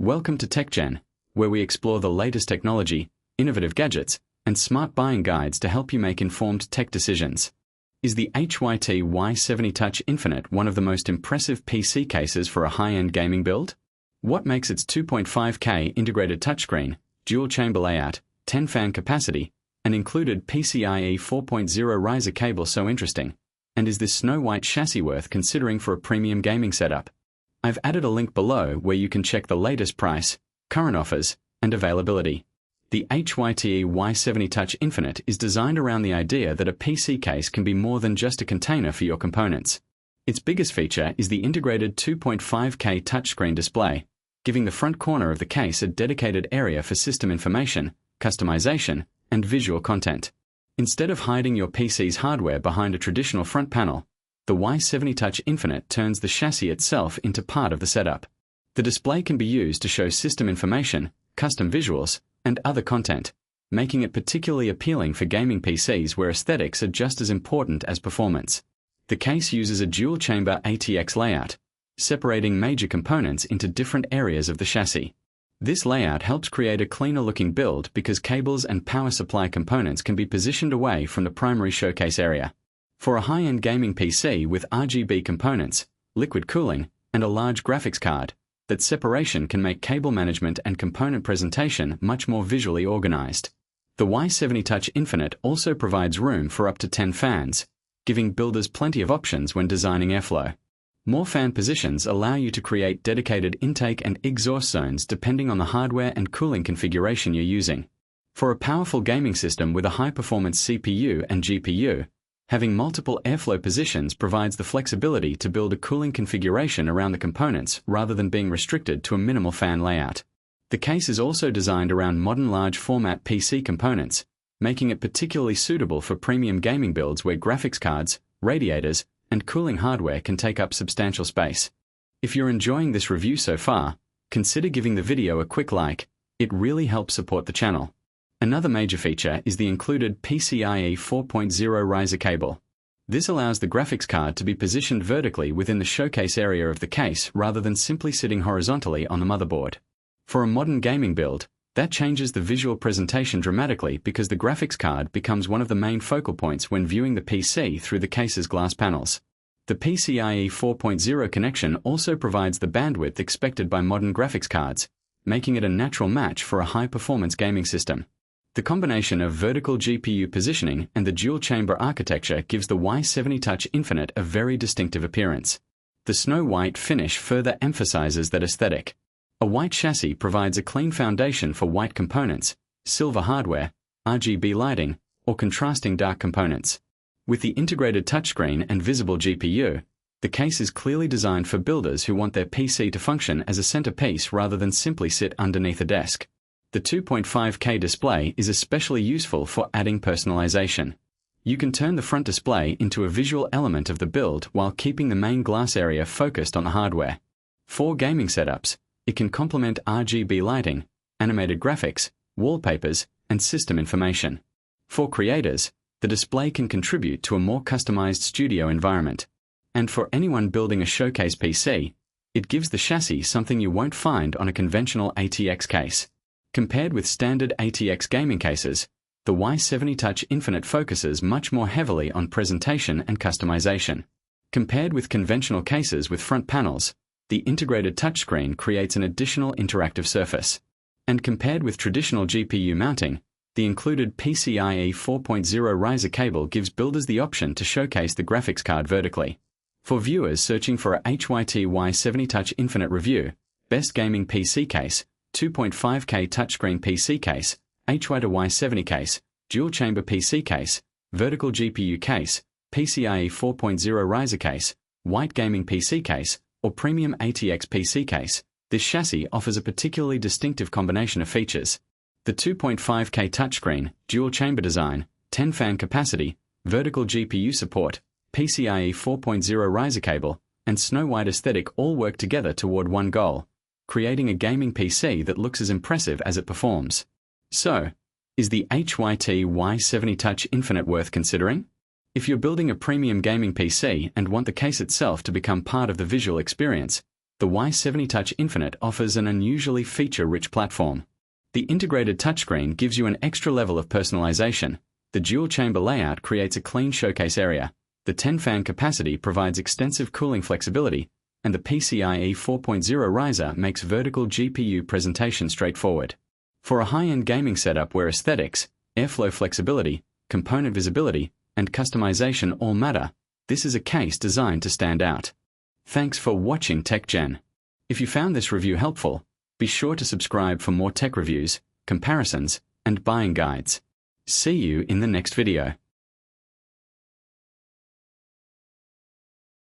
Welcome to TechGen, where we explore the latest technology, innovative gadgets, and smart buying guides to help you make informed tech decisions. Is the HYTE Y70 Touch Infinite one of the most impressive PC cases for a high-end gaming build? What makes its 2.5K integrated touchscreen, dual-chamber layout, 10-fan capacity, and included PCIe 4.0 riser cable so interesting? And is this snow-white chassis worth considering for a premium gaming setup? I've added a link below where you can check the latest price, current offers, and availability. The HYTE Y70 Touch Infinite is designed around the idea that a PC case can be more than just a container for your components. Its biggest feature is the integrated 2.5K touchscreen display, giving the front corner of the case a dedicated area for system information, customization, and visual content. Instead of hiding your PC's hardware behind a traditional front panel, the Y70 Touch Infinite turns the chassis itself into part of the setup. The display can be used to show system information, custom visuals, and other content, making it particularly appealing for gaming PCs where aesthetics are just as important as performance. The case uses a dual-chamber ATX layout, separating major components into different areas of the chassis. This layout helps create a cleaner-looking build because cables and power supply components can be positioned away from the primary showcase area. For a high-end gaming PC with RGB components, liquid cooling, and a large graphics card, that separation can make cable management and component presentation much more visually organized. The Y70 Touch Infinite also provides room for up to 10 fans, giving builders plenty of options when designing airflow. More fan positions allow you to create dedicated intake and exhaust zones depending on the hardware and cooling configuration you're using. For a powerful gaming system with a high-performance CPU and GPU, having multiple airflow positions provides the flexibility to build a cooling configuration around the components rather than being restricted to a minimal fan layout. The case is also designed around modern large-format PC components, making it particularly suitable for premium gaming builds where graphics cards, radiators, and cooling hardware can take up substantial space. If you're enjoying this review so far, consider giving the video a quick like. It really helps support the channel. Another major feature is the included PCIe 4.0 riser cable. This allows the graphics card to be positioned vertically within the showcase area of the case rather than simply sitting horizontally on the motherboard. For a modern gaming build, that changes the visual presentation dramatically because the graphics card becomes one of the main focal points when viewing the PC through the case's glass panels. The PCIe 4.0 connection also provides the bandwidth expected by modern graphics cards, making it a natural match for a high-performance gaming system. The combination of vertical GPU positioning and the dual-chamber architecture gives the Y70 Touch Infinite a very distinctive appearance. The snow-white finish further emphasizes that aesthetic. A white chassis provides a clean foundation for white components, silver hardware, RGB lighting, or contrasting dark components. With the integrated touchscreen and visible GPU, the case is clearly designed for builders who want their PC to function as a centerpiece rather than simply sit underneath a desk. The 2.5K display is especially useful for adding personalization. You can turn the front display into a visual element of the build while keeping the main glass area focused on the hardware. For gaming setups, it can complement RGB lighting, animated graphics, wallpapers, and system information. For creators, the display can contribute to a more customized studio environment. And for anyone building a showcase PC, it gives the chassis something you won't find on a conventional ATX case. Compared with standard ATX gaming cases, the Y70 Touch Infinite focuses much more heavily on presentation and customization. Compared with conventional cases with front panels, the integrated touchscreen creates an additional interactive surface. And compared with traditional GPU mounting, the included PCIe 4.0 riser cable gives builders the option to showcase the graphics card vertically. For viewers searching for a HYTE Y70 Touch Infinite review, best gaming PC case, 2.5K touchscreen PC case, HYTE Y70 case, dual-chamber PC case, vertical GPU case, PCIe 4.0 riser case, white gaming PC case, or premium ATX PC case, this chassis offers a particularly distinctive combination of features. The 2.5K touchscreen, dual-chamber design, 10-fan capacity, vertical GPU support, PCIe 4.0 riser cable, and snow-white aesthetic all work together toward one goal: creating a gaming PC that looks as impressive as it performs. So, is the HYTE Y70 Touch Infinite worth considering? If you're building a premium gaming PC and want the case itself to become part of the visual experience, The Y70 Touch Infinite offers an unusually feature-rich platform. The integrated touchscreen gives you an extra level of personalization. The dual-chamber layout creates a clean showcase area. The 10-fan capacity provides extensive cooling flexibility, and the PCIe 4.0 riser makes vertical GPU presentation straightforward. For a high-end gaming setup where aesthetics, airflow flexibility, component visibility, and customization all matter, this is a case designed to stand out. Thanks for watching TechGen. If you found this review helpful, be sure to subscribe for more tech reviews, comparisons, and buying guides. See you in the next video.